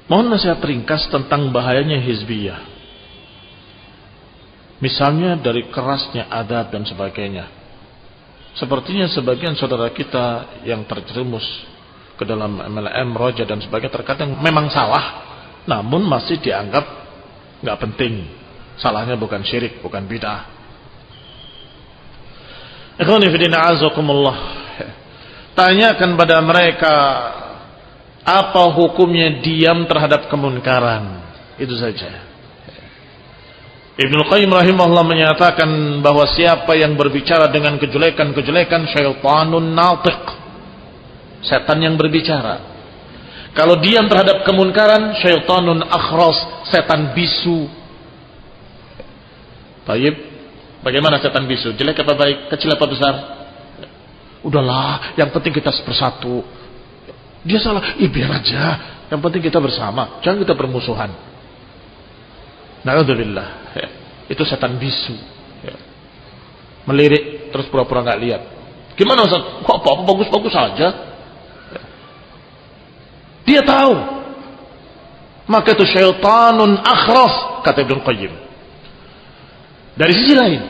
Mohon nasihat ringkas tentang bahayanya hizbiyah. Misalnya dari kerasnya adab dan sebagainya. Sepertinya sebagian saudara kita yang terjerumus ke dalam MLM, roja dan sebagainya terkadang memang salah, namun masih dianggap nggak penting. Salahnya bukan syirik, bukan bid'ah. Ikhwani fillah azakumullah. Tanyakan pada mereka apa hukumnya diam terhadap kemunkaran. Itu saja. Ibnu Qayyim rahimahullah menyatakan bahwa siapa yang berbicara dengan kejelekan-kejelekan, syaitanun natiq, setan yang berbicara. Kalau diam terhadap kemunkaran, syaitanun akhras, setan bisu. Baik, bagaimana setan bisu? Jelek apa baik? Kecil apa besar? Udahlah, yang penting kita bersatu. Dia salah, biar aja. Yang penting kita bersama, jangan kita bermusuhan. Na'udzubillah. Itu setan bisu. Melirik terus pura-pura nggak lihat. Gimana Ustaz? Kok apa-apa bagus-bagus saja? Dia tahu. Maka itu syaitanun akhras, kata Ibnu Qayyim. Dari sisi lain,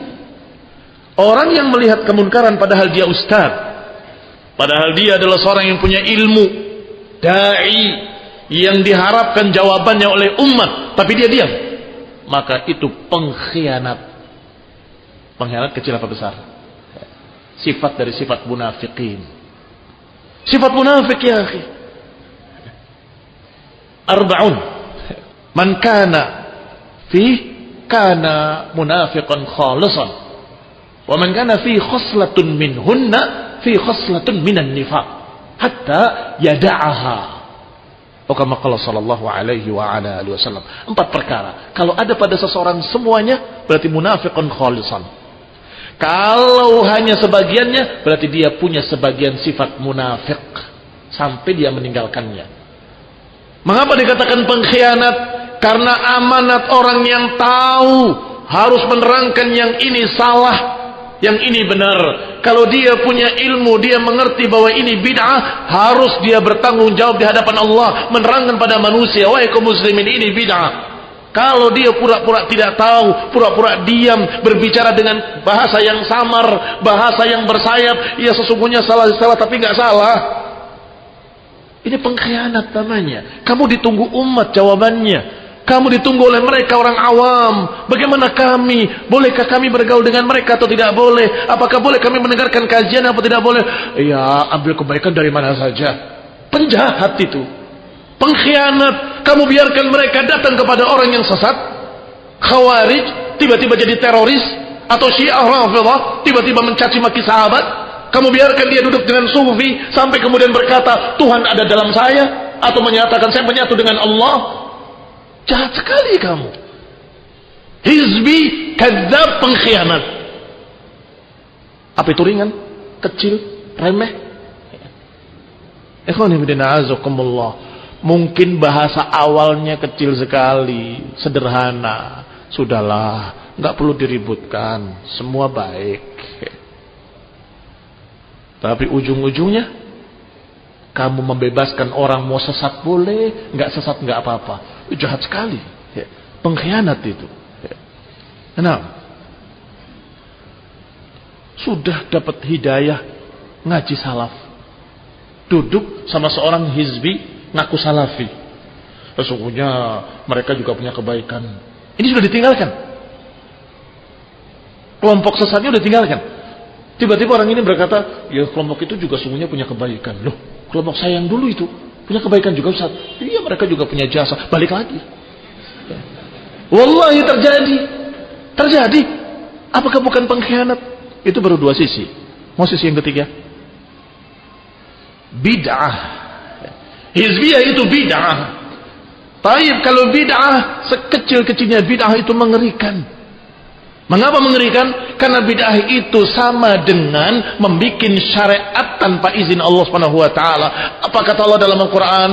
orang yang melihat kemunkaran padahal dia ustaz, padahal dia adalah seorang yang punya ilmu, dai yang diharapkan jawabannya oleh umat, tapi dia diam, maka itu pengkhianat. Pengkhianat kecil apa besar? Sifat dari sifat munafikin. Sifat munafik ya akhi. Arba'un. Man kana kana munafiqan khalisan. Wa man kana fi khoslatun minhunna fi khoslatun minan nifaq. Hatta yada'aha. Kama qala sallallahu alaihi wa ala alihi wasallam. 4 perkara. Kalau ada pada seseorang semuanya, berarti munafiqun khalisan. Kalau hanya sebagiannya, berarti dia punya sebagian sifat munafik sampai dia meninggalkannya. Mengapa dikatakan pengkhianat? Karena amanat orang yang tahu harus menerangkan yang ini salah, yang ini benar. Kalau dia punya ilmu, dia mengerti bahwa ini bid'ah, harus dia bertanggung jawab di hadapan Allah, menerangkan pada manusia, wahai kaum muslimin, ini bid'ah. Kalau dia pura-pura tidak tahu, pura-pura diam, berbicara dengan bahasa yang samar, bahasa yang bersayap, ya sesungguhnya salah tapi nggak salah. Ini pengkhianat namanya. Kamu ditunggu umat jawabannya. Kamu ditunggu oleh mereka orang awam. Bagaimana kami? Bolehkah kami bergaul dengan mereka atau tidak boleh? Apakah boleh kami mendengarkan kajian atau tidak boleh? Ya, ambil kebaikan dari mana saja. Penjahat itu. Pengkhianat. Kamu biarkan mereka datang kepada orang yang sesat. Khawarij. Tiba-tiba jadi teroris. Atau Syiah Rafidhah. Tiba-tiba mencaci maki sahabat. Kamu biarkan dia duduk dengan sufi. Sampai kemudian berkata, Tuhan ada dalam saya. Atau menyatakan saya menyatu dengan Allah. Jahat sekali kamu. Hizbi, kadzab, pengkhianat. Apa itu ringan? Kecil, remeh? Ikhwani fillah azakumullah. Mungkin bahasa awalnya kecil sekali, sederhana. Sudahlah, nggak perlu diributkan. Semua baik. Tapi ujung-ujungnya kamu membebaskan orang mau sesat boleh, nggak sesat nggak apa-apa. Jahat sekali, pengkhianat itu. Nah, sudah dapat hidayah ngaji salaf, duduk sama seorang hizbi ngaku salafi. Sesungguhnya mereka juga punya kebaikan. Ini sudah ditinggalkan. Kelompok sesatnya sudah ditinggalkan. Tiba-tiba orang ini berkata, ya kelompok itu juga sungguhnya punya kebaikan. Loh, kelompok saya yang dulu itu punya kebaikan juga Ustaz. Iya, mereka juga punya jasa. Balik lagi. Wallahi terjadi. Apakah bukan pengkhianat? Itu baru 2 sisi. Mau sisi yang ketiga? Bid'ah. Hizbiyah itu bid'ah. Taib, kalau bid'ah, sekecil-kecilnya bid'ah itu mengerikan. Mengapa mengerikan? Karena bid'ah itu sama dengan membikin syariat tanpa izin Allah Subhanahu wa taala. Apa kata Allah dalam Al-Qur'an?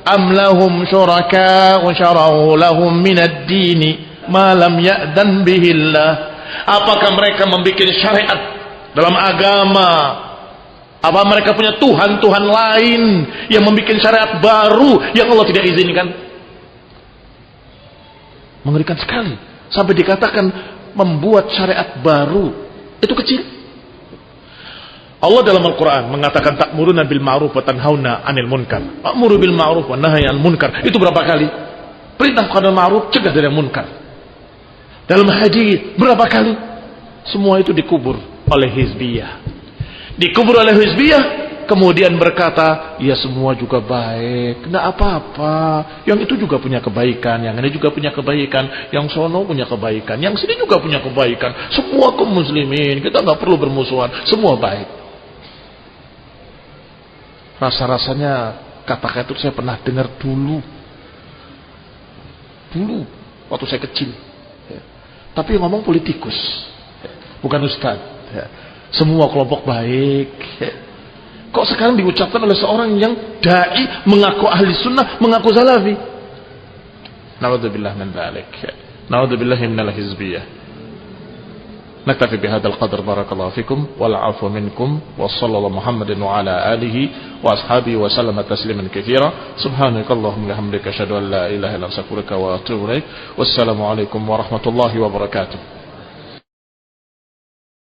Am lahum syuraka wa syara'u lahum minad dini ma lam ya'dan bihillah. Apakah mereka membikin syariat dalam agama? Apa mereka punya Tuhan lain yang membikin syariat baru yang Allah tidak izinkan? Mengerikan sekali. Sampai dikatakan membuat syariat baru itu kecil. Allah dalam Al-Quran mengatakan ta'muruna bil ma'ruf wa tanhauna 'anil munkar. Amuru bil ma'ruf wa nahyi 'anil munkar. Itu berapa kali? Perintah kepada ma'ruf, cegah dari munkar. Dalam hadis berapa kali? Semua itu dikubur oleh hizbiyah. Dikubur oleh hizbiyah, kemudian berkata, ya semua juga baik, tidak apa-apa. Yang itu juga punya kebaikan, yang ini juga punya kebaikan, yang sono punya kebaikan, yang sini juga punya kebaikan. Semua kaum muslimin, kita nggak perlu bermusuhan, semua baik. Rasa-rasanya kata-kata itu saya pernah dengar dulu waktu saya kecil. Tapi yang ngomong politikus, bukan ustaz. Semua kelompok baik. Kok sekarang diucapkan oleh seorang yang dai, mengaku ahli sunnah, mengaku salafi? Na'udzubillah min dzalik. Na'udzubillah minal hizbiyah. Naktafi bihadzal qadr, barakallahu fikum wal 'afwu minkum wa sallallahu Muhammadin wa ala alihi wa ashabihi wa sallama tasliman katsira. Subhanakallahumma wa bihamdika asyhadu an la ilaha illa anta astaghfiruka wa atubu ilaik. Wassalamu alaikum warahmatullahi wabarakatuh.